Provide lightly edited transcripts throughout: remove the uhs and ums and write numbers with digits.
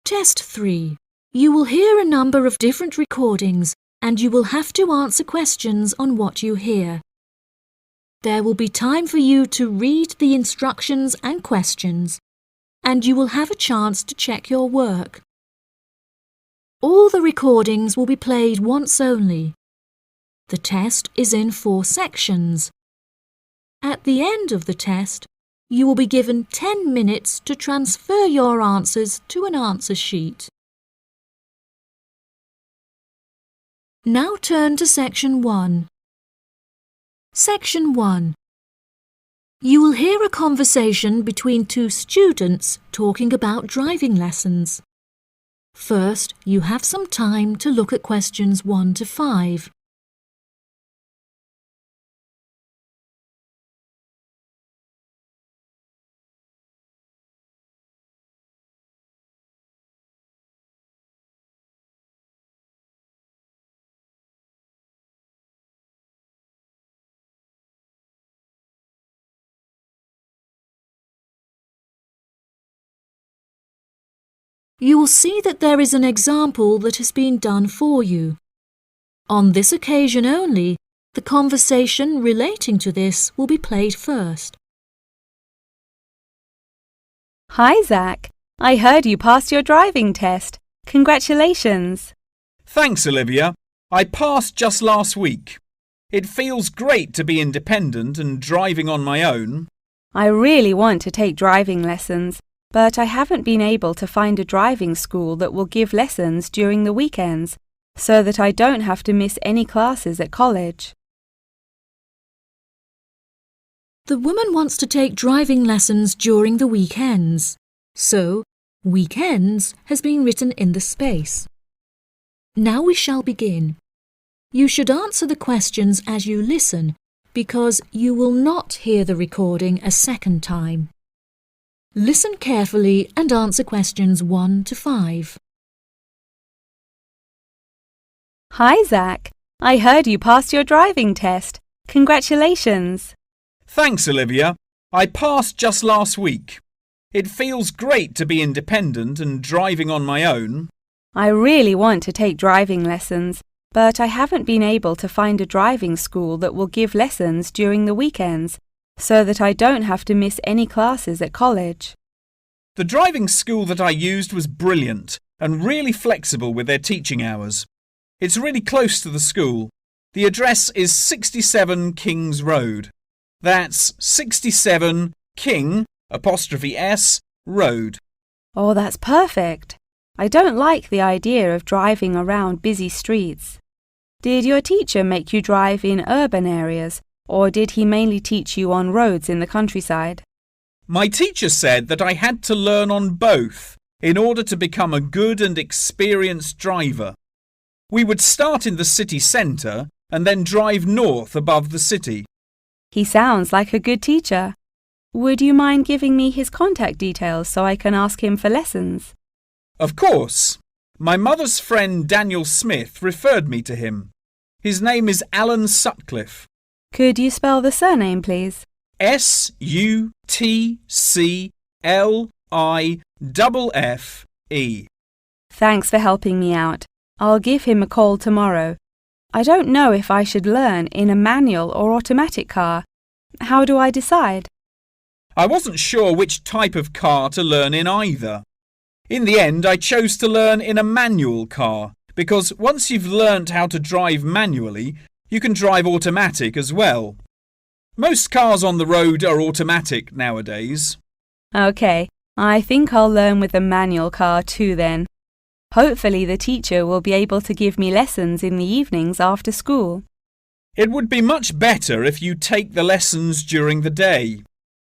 Test 3. You will hear a number of different recordings and you will have to answer questions on what you hear. There will be time for you to read the instructions and questions, and you will have a chance to check your work. All the recordings will be played once only. The test is in 4 sections. At the end of the test, you will be given 10 minutes to transfer your answers to an answer sheet. Now turn to Section 1. Section 1. You will hear a conversation between 2 students talking about driving lessons. First, you have some time to look at questions 1 to 5. You will see that there is an example that has been done for you. On this occasion only, the conversation relating to this will be played first. Hi, Zach. I heard you passed your driving test. Congratulations. Thanks, Olivia. I passed just last week. It feels great to be independent and driving on my own. I really want to take driving lessons, but I haven't been able to find a driving school that will give lessons during the weekends, so that I don't have to miss any classes at college. The woman wants to take driving lessons during the weekends, so weekends has been written in the space. Now we shall begin. You should answer the questions as you listen, because you will not hear the recording a second time. Listen carefully and answer questions 1 to 5. Hi, Zach. I heard you passed your driving test. Congratulations. Thanks, Olivia. I passed just last week. It feels great to be independent and driving on my own. I really want to take driving lessons, but I haven't been able to find a driving school that will give lessons during the weekends, so that I don't have to miss any classes at college. The driving school that I used was brilliant and really flexible with their teaching hours. It's really close to the school. The address is 67 Kings Road. That's 67 King'(S) Road. Oh, that's perfect. I don't like the idea of driving around busy streets. Did your teacher make you drive in urban areas, or did he mainly teach you on roads in the countryside? My teacher said that I had to learn on both in order to become a good and experienced driver. We would start in the city centre and then drive north above the city. He sounds like a good teacher. Would you mind giving me his contact details so I can ask him for lessons? Of course. My mother's friend Daniel Smith referred me to him. His name is Alan Sutcliffe. Could you spell the surname, please? Sutcliffe. Thanks for helping me out. I'll give him a call tomorrow. I don't know if I should learn in a manual or automatic car. How do I decide? I wasn't sure which type of car to learn in either. In the end, I chose to learn in a manual car because once you've learnt how to drive manually, you can drive automatic as well. Most cars on the road are automatic nowadays. OK, I think I'll learn with a manual car too then. Hopefully the teacher will be able to give me lessons in the evenings after school. It would be much better if you take the lessons during the day.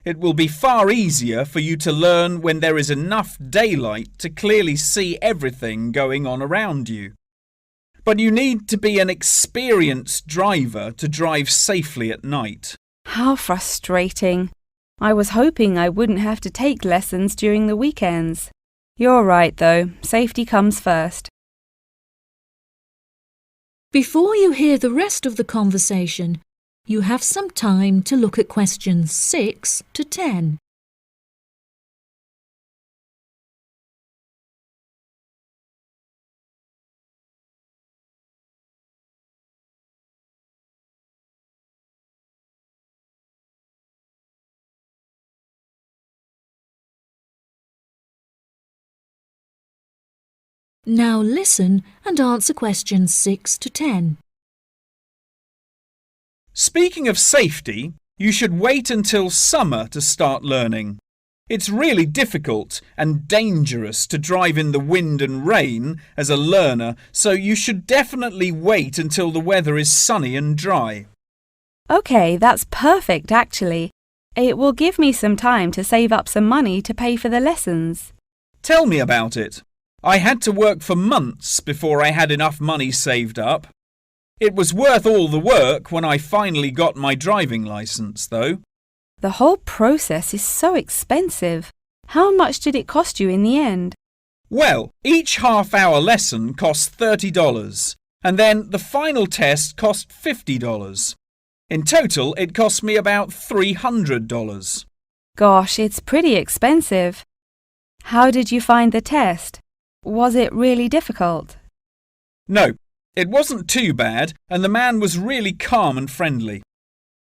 It will be far easier for you to learn when there is enough daylight to clearly see everything going on around you. But you need to be an experienced driver to drive safely at night. How frustrating. I was hoping I wouldn't have to take lessons during the weekends. You're right, though. Safety comes first. Before you hear the rest of the conversation, you have some time to look at questions 6 to 10. Now listen and answer questions 6 to 10. Speaking of safety, you should wait until summer to start learning. It's really difficult and dangerous to drive in the wind and rain as a learner, so you should definitely wait until the weather is sunny and dry. OK, that's perfect actually. It will give me some time to save up some money to pay for the lessons. Tell me about it. I had to work for months before I had enough money saved up. It was worth all the work when I finally got my driving licence, though. The whole process is so expensive. How much did it cost you in the end? Well, each half-hour lesson cost $30, and then the final test cost $50. In total, it cost me about $300. Gosh, it's pretty expensive. How did you find the test? Was it really difficult? No, it wasn't too bad, and the man was really calm and friendly.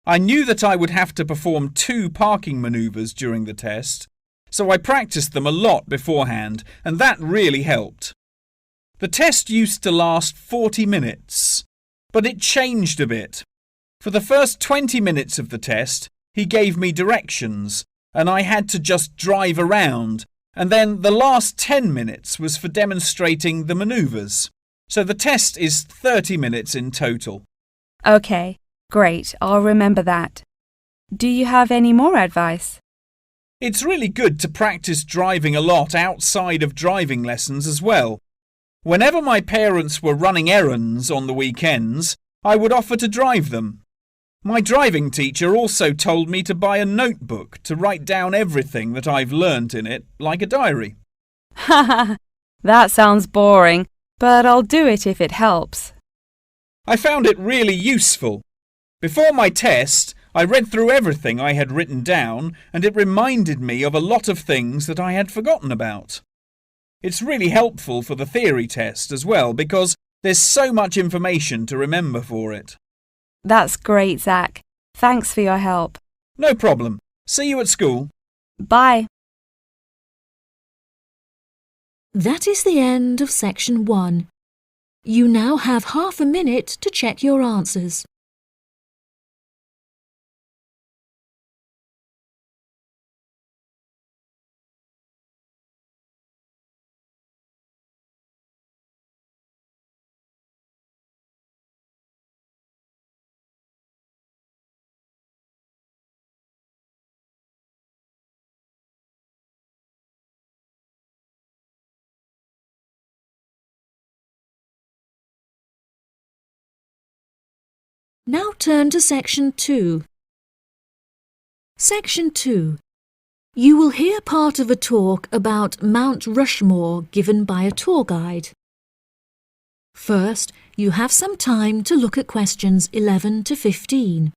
I knew that I would have to perform 2 parking manoeuvres during the test, so I practiced them a lot beforehand, and that really helped. The test used to last 40 minutes, but it changed a bit. For the first 20 minutes of the test, he gave me directions, and I had to just drive around, and then the last 10 minutes was for demonstrating the manoeuvres. So the test is 30 minutes in total. OK, great, I'll remember that. Do you have any more advice? It's really good to practice driving a lot outside of driving lessons as well. Whenever my parents were running errands on the weekends, I would offer to drive them. My driving teacher also told me to buy a notebook to write down everything that I've learnt in it, like a diary. Haha, that sounds boring, but I'll do it if it helps. I found it really useful. Before my test, I read through everything I had written down, and it reminded me of a lot of things that I had forgotten about. It's really helpful for the theory test as well, because there's so much information to remember for it. That's great, Zach. Thanks for your help. No problem. See you at school. Bye. That is the end of section 1. You now have half a minute to check your answers. Now turn to section 2. Section 2. You will hear part of a talk about Mount Rushmore given by a tour guide. First, you have some time to look at questions 11 to 15.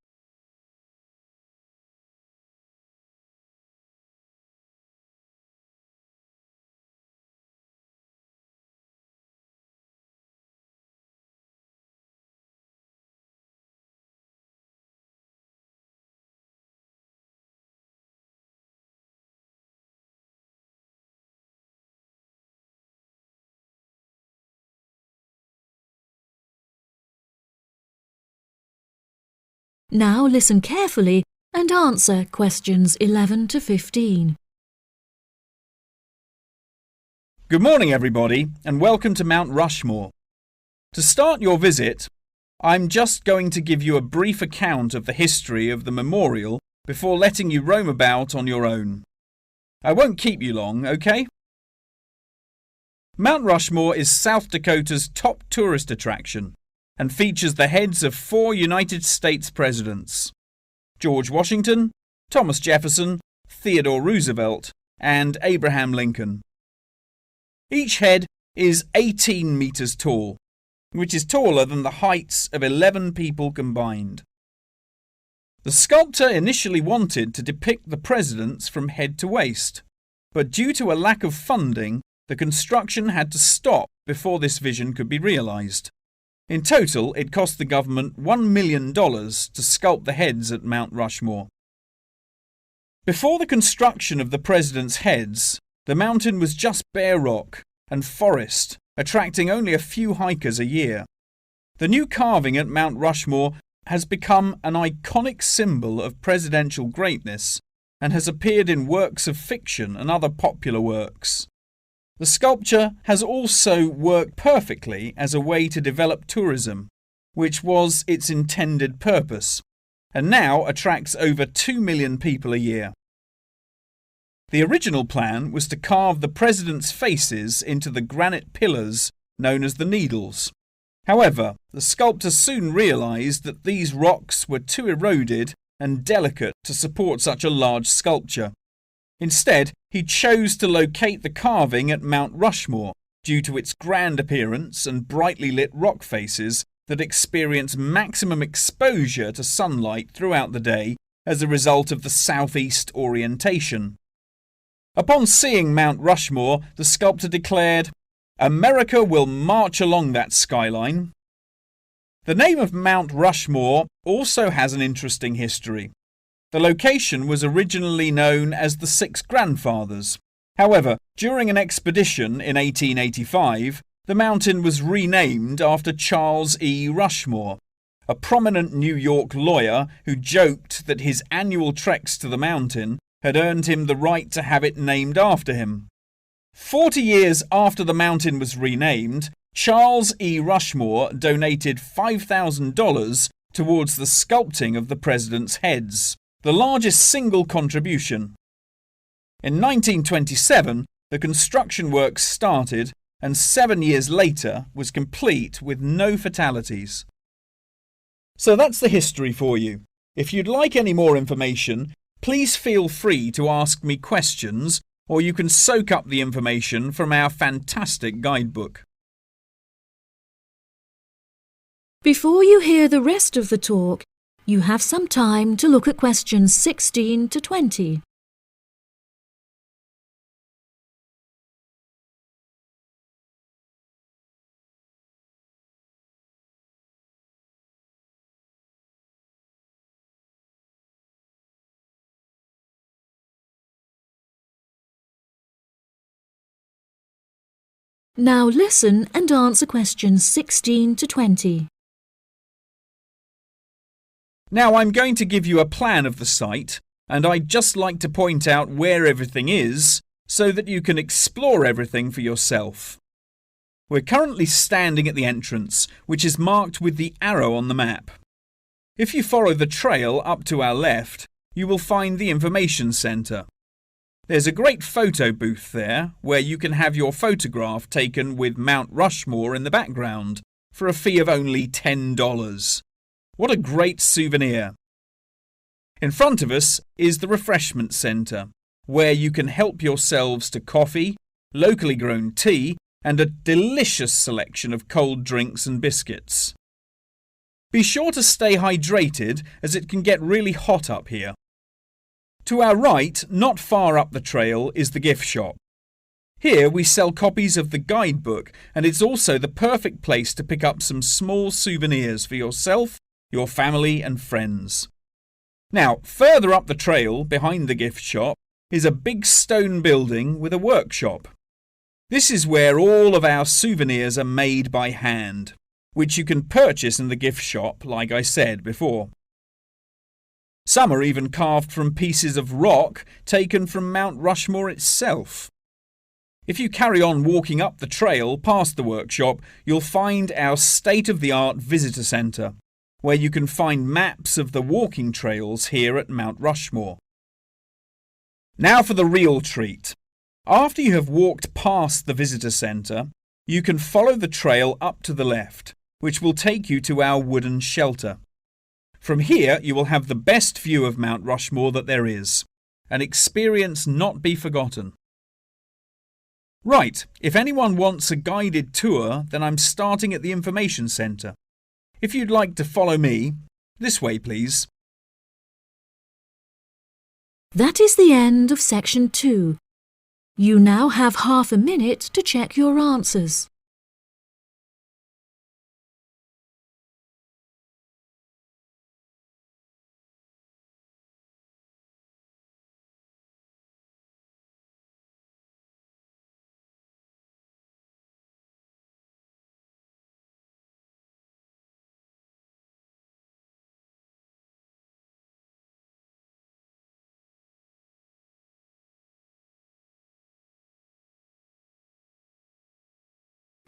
Now listen carefully and answer questions 11 to 15. Good morning, everybody, and welcome to Mount Rushmore. To start your visit, I'm just going to give you a brief account of the history of the memorial before letting you roam about on your own. I won't keep you long, okay? Mount Rushmore is South Dakota's top tourist attraction and features the heads of 4 United States presidents: George Washington, Thomas Jefferson, Theodore Roosevelt, and Abraham Lincoln. Each head is 18 meters tall, which is taller than the heights of 11 people combined. The sculptor initially wanted to depict the presidents from head to waist, but due to a lack of funding, the construction had to stop before this vision could be realized. In total, it cost the government $1 million to sculpt the heads at Mount Rushmore. Before the construction of the presidents' heads, the mountain was just bare rock and forest attracting only a few hikers a year. The new carving at Mount Rushmore has become an iconic symbol of presidential greatness and has appeared in works of fiction and other popular works. The sculpture has also worked perfectly as a way to develop tourism, which was its intended purpose, and now attracts over 2 million people a year. The original plan was to carve the president's faces into the granite pillars known as the Needles. However, the sculptor soon realised that these rocks were too eroded and delicate to support such a large sculpture. Instead, he chose to locate the carving at Mount Rushmore due to its grand appearance and brightly lit rock faces that experience maximum exposure to sunlight throughout the day as a result of the southeast orientation. Upon seeing Mount Rushmore, the sculptor declared, "America will march along that skyline." The name of Mount Rushmore also has an interesting history. The location was originally known as the Six Grandfathers. However, during an expedition in 1885, the mountain was renamed after Charles E. Rushmore, a prominent New York lawyer who joked that his annual treks to the mountain had earned him the right to have it named after him. 40 years after the mountain was renamed, Charles E. Rushmore donated $5,000 towards the sculpting of the president's heads, the largest single contribution. In 1927, the construction works started and 7 years later was complete with no fatalities. So that's the history for you. If you'd like any more information, please feel free to ask me questions, or you can soak up the information from our fantastic guidebook. Before you hear the rest of the talk, you have some time to look at questions 16 to 20. Now listen and answer questions 16 to 20. Now I'm going to give you a plan of the site, and I'd just like to point out where everything is so that you can explore everything for yourself. We're currently standing at the entrance, which is marked with the arrow on the map. If you follow the trail up to our left, you will find the information centre. There's a great photo booth there where you can have your photograph taken with Mount Rushmore in the background for a fee of only $10. What a great souvenir! In front of us is the refreshment centre, where you can help yourselves to coffee, locally grown tea, and a delicious selection of cold drinks and biscuits. Be sure to stay hydrated as it can get really hot up here. To our right, not far up the trail, is the gift shop. Here we sell copies of the guidebook, and it's also the perfect place to pick up some small souvenirs for yourself, your family and friends. Now, further up the trail, behind the gift shop, is a big stone building with a workshop. This is where all of our souvenirs are made by hand, which you can purchase in the gift shop, like I said before. Some are even carved from pieces of rock taken from Mount Rushmore itself. If you carry on walking up the trail past the workshop, you'll find our state-of-the-art visitor centre, where you can find maps of the walking trails here at Mount Rushmore. Now for the real treat. After you have walked past the visitor centre, you can follow the trail up to the left, which will take you to our wooden shelter. From here, you will have the best view of Mount Rushmore that there is, an experience not be forgotten. Right, if anyone wants a guided tour, then I'm starting at the information centre. If you'd like to follow me, this way please. That is the end of section 2. You now have half a minute to check your answers.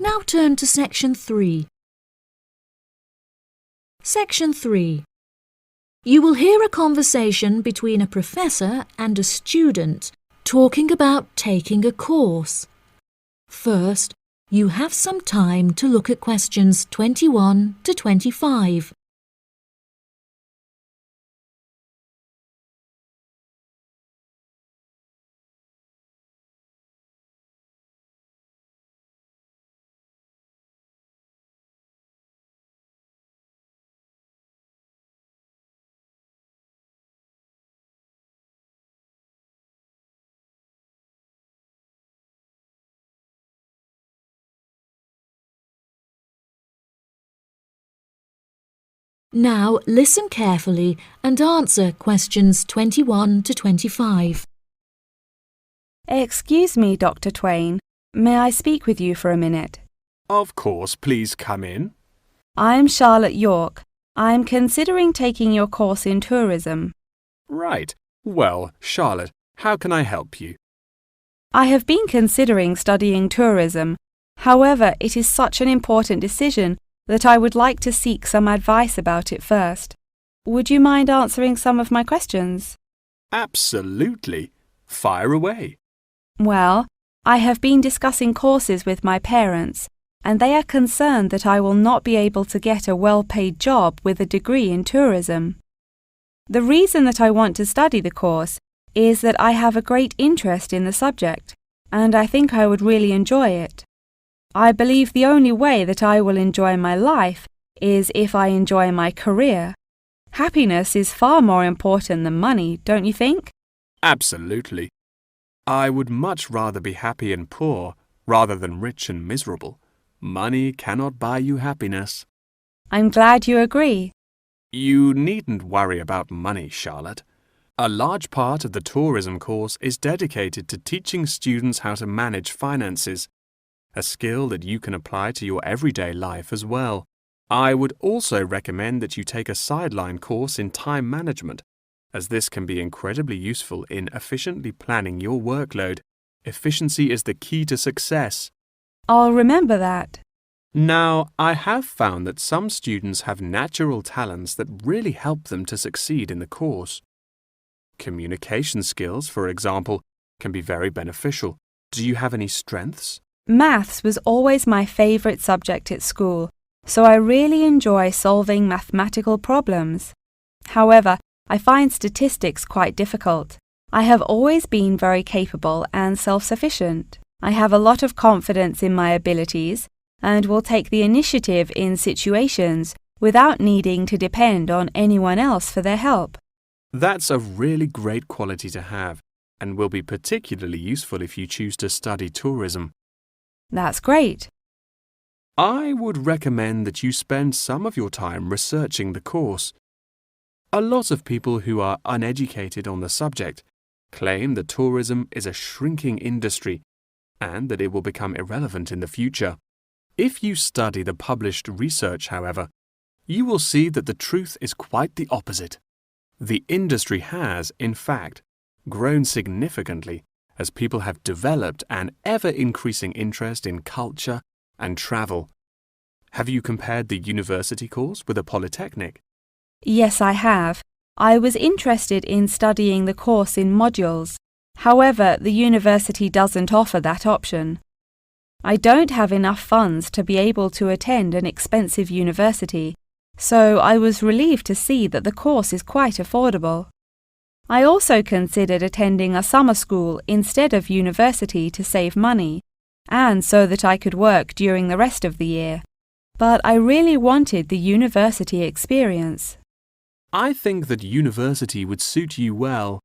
Now turn to Section 3. Section 3. You will hear a conversation between a professor and a student talking about taking a course. First, you have some time to look at questions 21 to 25. Now listen carefully and answer questions 21 to 25. Excuse me, Dr. Twain. May I speak with you for a minute? Of course, please come in. I'm Charlotte York. I'm considering taking your course in tourism. Right. Well, Charlotte, how can I help you? I have been considering studying tourism. However, it is such an important decision that I would like to seek some advice about it first. Would you mind answering some of my questions? Absolutely. Fire away. Well, I have been discussing courses with my parents, and they are concerned that I will not be able to get a well-paid job with a degree in tourism. The reason that I want to study the course is that I have a great interest in the subject, and I think I would really enjoy it. I believe the only way that I will enjoy my life is if I enjoy my career. Happiness is far more important than money, don't you think? Absolutely. I would much rather be happy and poor rather than rich and miserable. Money cannot buy you happiness. I'm glad you agree. You needn't worry about money, Charlotte. A large part of the tourism course is dedicated to teaching students how to manage finances, a skill that you can apply to your everyday life as well. I would also recommend that you take a sideline course in time management, as this can be incredibly useful in efficiently planning your workload. Efficiency is the key to success. I'll remember that. Now, I have found that some students have natural talents that really help them to succeed in the course. Communication skills, for example, can be very beneficial. Do you have any strengths? Maths was always my favourite subject at school, so I really enjoy solving mathematical problems. However, I find statistics quite difficult. I have always been very capable and self-sufficient. I have a lot of confidence in my abilities and will take the initiative in situations without needing to depend on anyone else for their help. That's a really great quality to have and will be particularly useful if you choose to study tourism. That's great. I would recommend that you spend some of your time researching the course. A lot of people who are uneducated on the subject claim that tourism is a shrinking industry and that it will become irrelevant in the future. If you study the published research, however, you will see that the truth is quite the opposite. The industry has, in fact, grown significantly as people have developed an ever-increasing interest in culture and travel. Have you compared the university course with a polytechnic? Yes, I have. I was interested in studying the course in modules. However, the university doesn't offer that option. I don't have enough funds to be able to attend an expensive university, so I was relieved to see that the course is quite affordable. I also considered attending a summer school instead of university to save money, and so that I could work during the rest of the year. But I really wanted the university experience. I think that university would suit you well.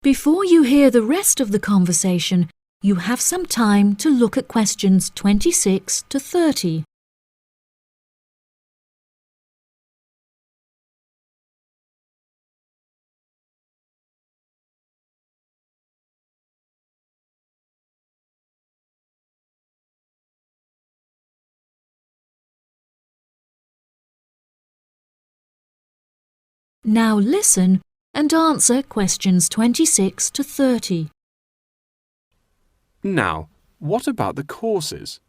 Before you hear the rest of the conversation, you have some time to look at questions 26 to 30. Now listen and answer questions 26 to 30. Now, What about the courses?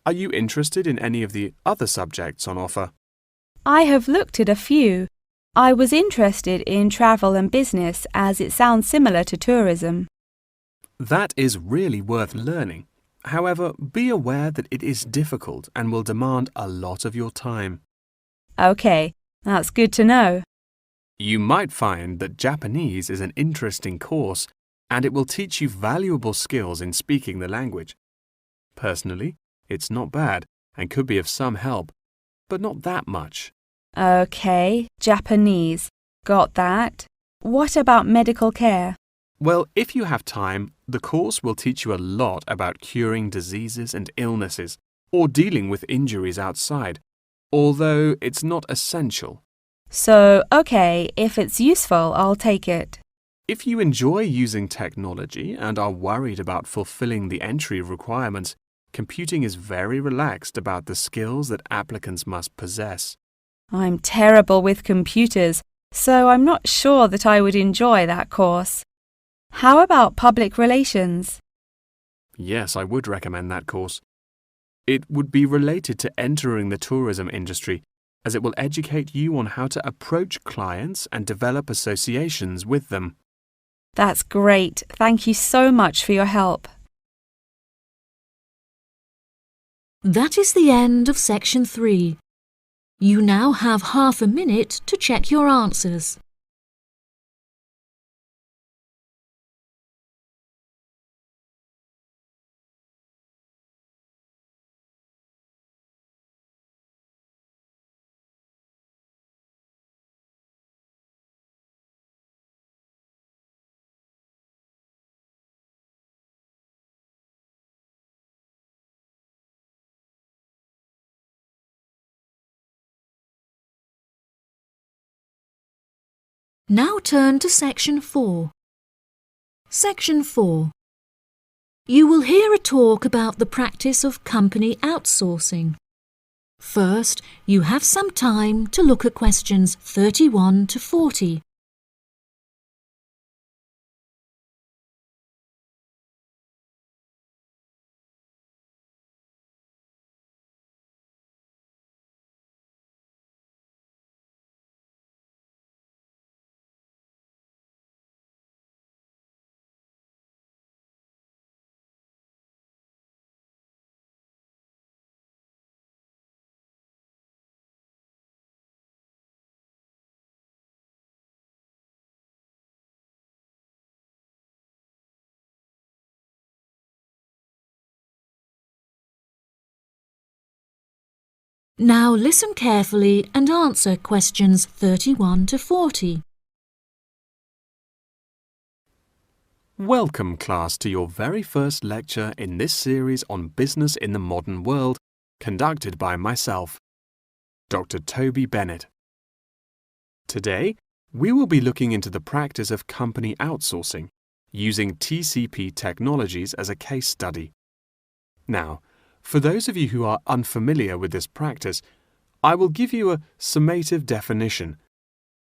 Are you interested in any of the other subjects on offer? I have looked at a few. I was interested in travel and business as it sounds similar to tourism. That is really worth learning. However, be aware that it is difficult and will demand a lot of your time. Okay, that's good to know. You might find that Japanese is an interesting course and it will teach you valuable skills in speaking the language. Personally, it's not bad and could be of some help, but not that much. Okay, Japanese. Got that. What about medical care? Well, if you have time, the course will teach you a lot about curing diseases and illnesses or dealing with injuries outside, although it's not essential. So, okay, if it's useful, I'll take it. If you enjoy using technology and are worried about fulfilling the entry requirements, computing is very relaxed about the skills that applicants must possess. I'm terrible with computers, so I'm not sure that I would enjoy that course. How about public relations? Yes, I would recommend that course. It would be related to entering the tourism industry, as it will educate you on how to approach clients and develop associations with them. That's great. Thank you so much for your help. That is the end of section 3. You now have half a minute to check your answers. Now turn to section 4. Section 4. You will hear a talk about the practice of company outsourcing. First, you have some time to look at questions 31 to 40. Now listen carefully and answer questions 31 to 40. Welcome, class, to your very first lecture in this series on business in the modern world, conducted by myself, Dr. Toby Bennett. Today, we will be looking into the practice of company outsourcing, using TCP technologies as a case study. Now, for those of you who are unfamiliar with this practice, I will give you a summative definition.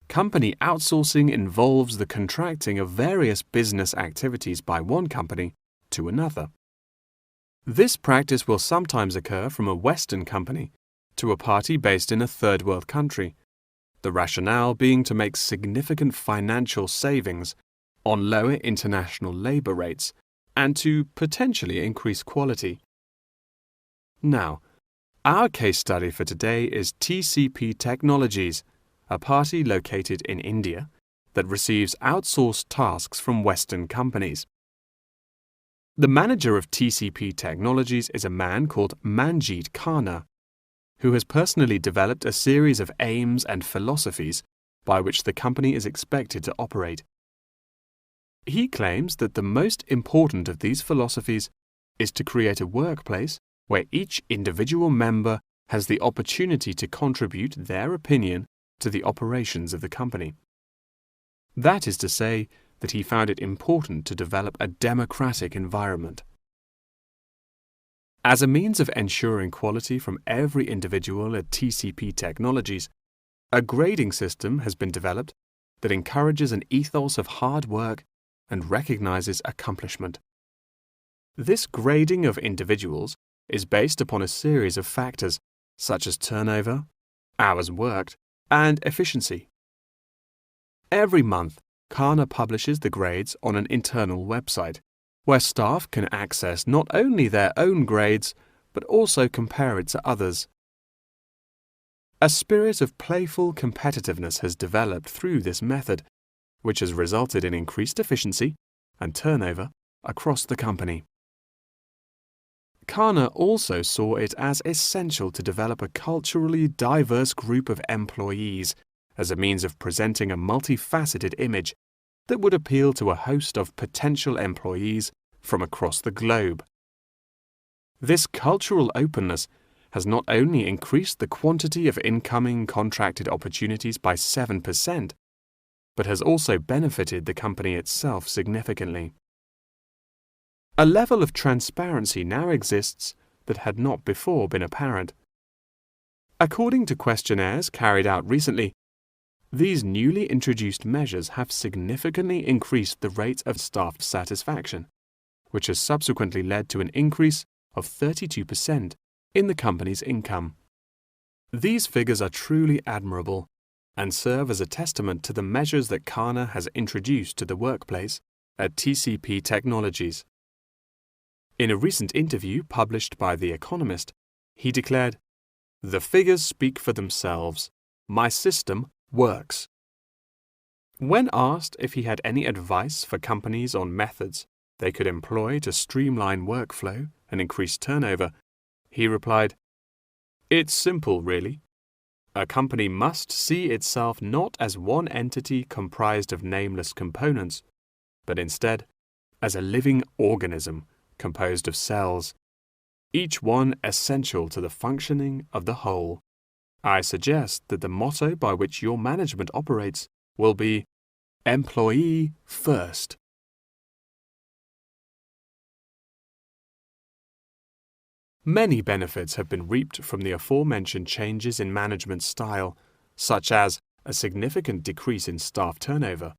Company outsourcing involves the contracting of various business activities by one company to another. This practice will sometimes occur from a Western company to a party based in a third world country, the rationale being to make significant financial savings on lower international labour rates and to potentially increase quality. Now, our case study for today is TCP Technologies, a party located in India that receives outsourced tasks from Western companies. The manager of TCP Technologies is a man called Manjeet Khanna, who has personally developed a series of aims and philosophies by which the company is expected to operate. He claims that the most important of these philosophies is to create a workplace where each individual member has the opportunity to contribute their opinion to the operations of the company. That is to say that he found it important to develop a democratic environment. As a means of ensuring quality from every individual at TCP Technologies, a grading system has been developed that encourages an ethos of hard work and recognizes accomplishment. This grading of individuals is based upon a series of factors such as turnover, hours worked, and efficiency. Every month, Kana publishes the grades on an internal website, where staff can access not only their own grades, but also compare it to others. A spirit of playful competitiveness has developed through this method, which has resulted in increased efficiency and turnover across the company. Kana also saw it as essential to develop a culturally diverse group of employees as a means of presenting a multifaceted image that would appeal to a host of potential employees from across the globe. This cultural openness has not only increased the quantity of incoming contracted opportunities by 7%, but has also benefited the company itself significantly. A level of transparency now exists that had not before been apparent. According to questionnaires carried out recently, these newly introduced measures have significantly increased the rate of staff satisfaction, which has subsequently led to an increase of 32% in the company's income. These figures are truly admirable and serve as a testament to the measures that Kana has introduced to the workplace at TCP Technologies. In a recent interview published by The Economist, he declared, "The figures speak for themselves. My system works." When asked if he had any advice for companies on methods they could employ to streamline workflow and increase turnover, he replied, "It's simple, really. A company must see itself not as one entity comprised of nameless components, but instead as a living organism composed of cells, each one essential to the functioning of the whole. I suggest that the motto by which your management operates will be employee first." Many benefits have been reaped from the aforementioned changes in management style, such as a significant decrease in staff turnover.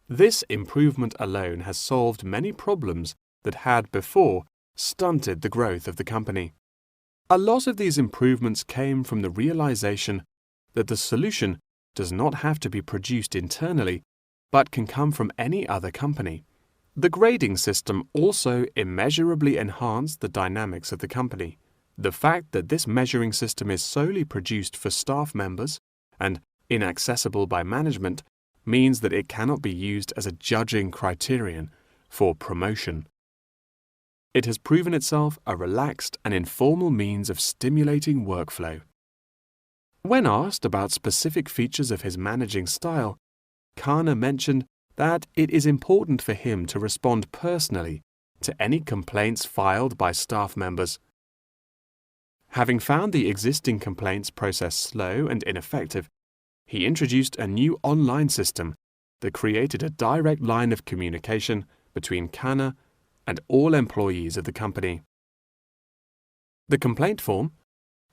This improvement alone has solved many problems that had before stunted the growth of the company. A lot of these improvements came from the realization that the solution does not have to be produced internally, but can come from any other company. The grading system also immeasurably enhanced the dynamics of the company. The fact that this measuring system is solely produced for staff members and inaccessible by management means that it cannot be used as a judging criterion for promotion. It has proven itself a relaxed and informal means of stimulating workflow. When asked about specific features of his managing style, Kana mentioned that it is important for him to respond personally to any complaints filed by staff members. Having found the existing complaints process slow and ineffective, he introduced a new online system that created a direct line of communication between Kana and all employees of the company. The complaint form,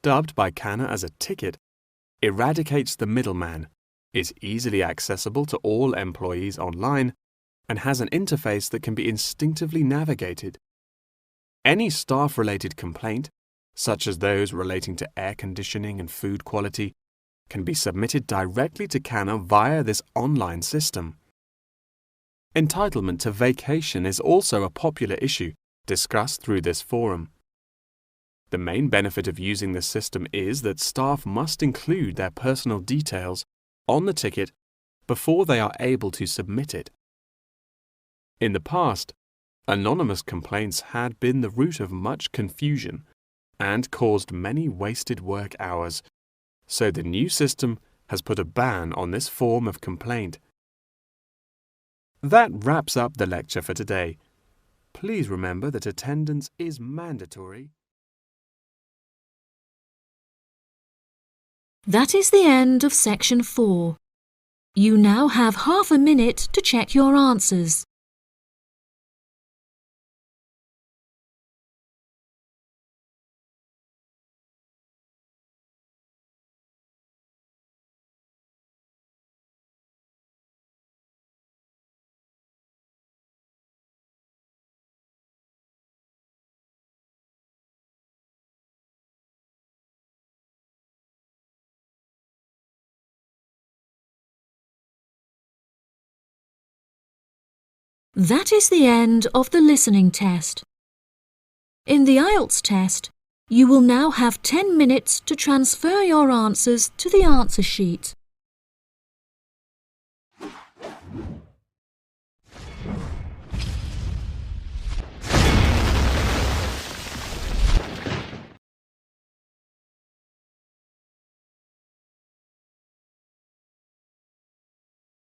dubbed by Kana as a ticket, eradicates the middleman, is easily accessible to all employees online, and has an interface that can be instinctively navigated. Any staff-related complaint, such as those relating to air conditioning and food quality, can be submitted directly to Kana via this online system. Entitlement to vacation is also a popular issue discussed through this forum. The main benefit of using this system is that staff must include their personal details on the ticket before they are able to submit it. In the past, anonymous complaints had been the root of much confusion and caused many wasted work hours, so the new system has put a ban on this form of complaint. That wraps up the lecture for today. Please remember that attendance is mandatory. That is the end of section 4. You now have half a minute to check your answers. That is the end of the listening test. In the IELTS test, you will now have 10 minutes to transfer your answers to the answer sheet.